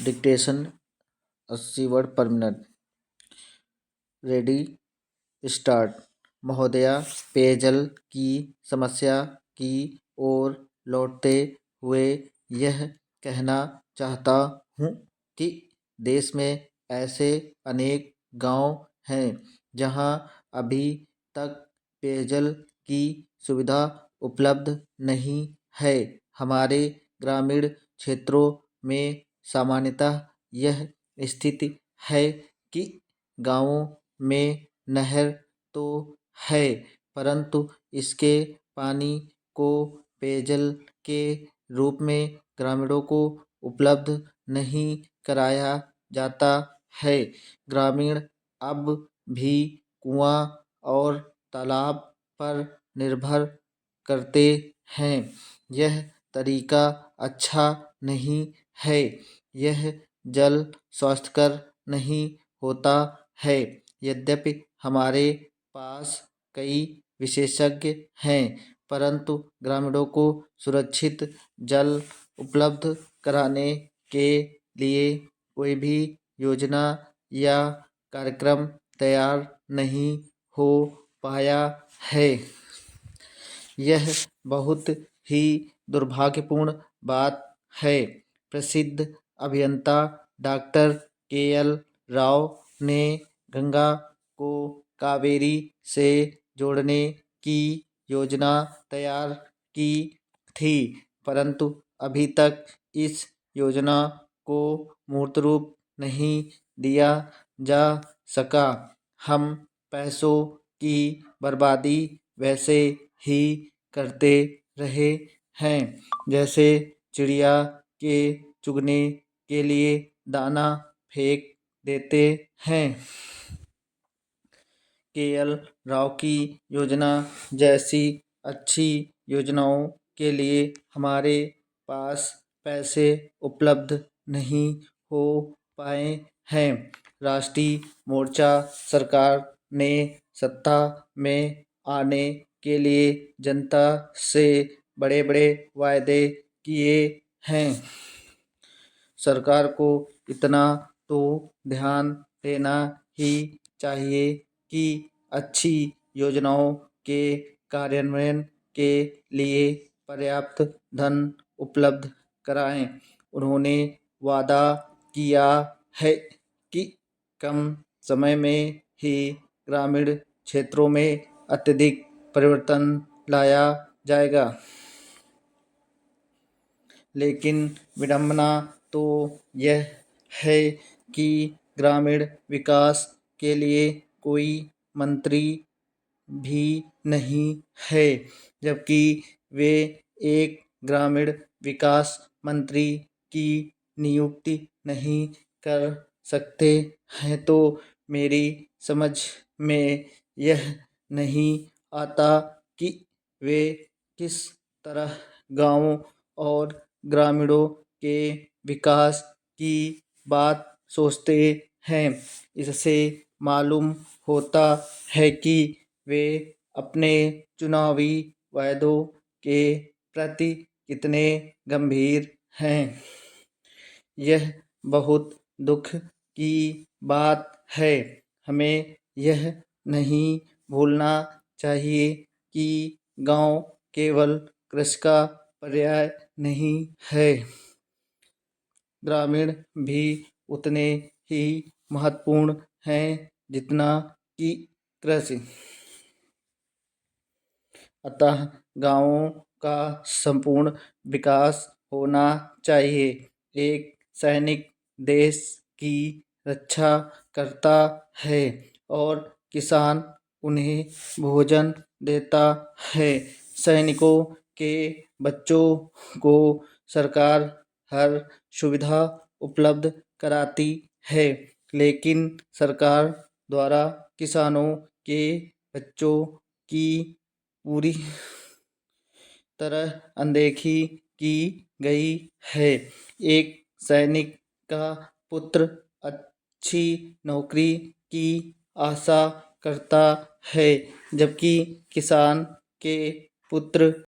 Dictation 80 word पर minute. Ready start. महोदया, पेयजल की समस्या की ओर लौटते हुए यह कहना चाहता हूँ कि देश में ऐसे अनेक गांव हैं जहां अभी तक पेयजल की सुविधा उपलब्ध नहीं है। हमारे ग्रामीण क्षेत्रों में सामान्यतः यह स्थिति है कि गांवों में नहर तो है, परंतु इसके पानी को पेयजल के रूप में ग्रामीणों को उपलब्ध नहीं कराया जाता है। ग्रामीण अब भी कुआं और तालाब पर निर्भर करते हैं। यह तरीका अच्छा नहीं है। यह जल स्वास्थ्यकर नहीं होता है। यद्यपि हमारे पास कई विशेषज्ञ हैं, परंतु ग्रामीणों को सुरक्षित जल उपलब्ध कराने के लिए कोई भी योजना या कार्यक्रम तैयार नहीं हो पाया है। यह बहुत ही दुर्भाग्यपूर्ण बात है। प्रसिद्ध अभियंता डॉक्टर के.एल. राव ने गंगा को कावेरी से जोड़ने की योजना तैयार की थी, परंतु अभी तक इस योजना को मूर्त रूप नहीं दिया जा सका। हम पैसों की बर्बादी वैसे ही करते रहे हैं जैसे चिड़िया के चुगने के लिए दाना फेंक देते हैं। के.एल. राव की योजना जैसी अच्छी योजनाओं के लिए हमारे पास पैसे उपलब्ध नहीं हो पाए हैं। राष्ट्रीय मोर्चा सरकार ने सत्ता में आने के लिए जनता से बड़े-बड़े वायदे किए हैं। सरकार को इतना तो ध्यान देना ही चाहिए कि अच्छी योजनाओं के कार्यान्वयन के लिए पर्याप्त धन उपलब्ध कराएं। उन्होंने वादा किया है कि कम समय में ही ग्रामीण क्षेत्रों में अत्यधिक परिवर्तन लाया जाएगा, लेकिन विडंबना तो यह है कि ग्रामीण विकास के लिए कोई मंत्री भी नहीं है, जबकि वे एक ग्रामीण विकास मंत्री की नियुक्ति नहीं कर सकते हैं। तो मेरी समझ में यह नहीं आता कि वे किस तरह गांवों और ग्रामीणों के विकास की बात सोचते हैं। इससे मालूम होता है कि वे अपने चुनावी वायदों के प्रति कितने गंभीर हैं। यह बहुत दुख की बात है। हमें यह नहीं भूलना चाहिए कि गांव केवल कृषि का पर्याय नहीं है। ग्रामीण भी उतने ही महत्वपूर्ण हैं जितना कि कृषि। अतः गांवों का संपूर्ण विकास होना चाहिए। एक सैनिक देश की रक्षा करता है और किसान उन्हें भोजन देता है। सैनिकों के बच्चों को सरकार हर सुविधा उपलब्ध कराती है, लेकिन सरकार द्वारा किसानों के बच्चों की पूरी तरह अनदेखी की गई है। एक सैनिक का पुत्र अच्छी नौकरी की आशा करता है, जबकि किसान के पुत्र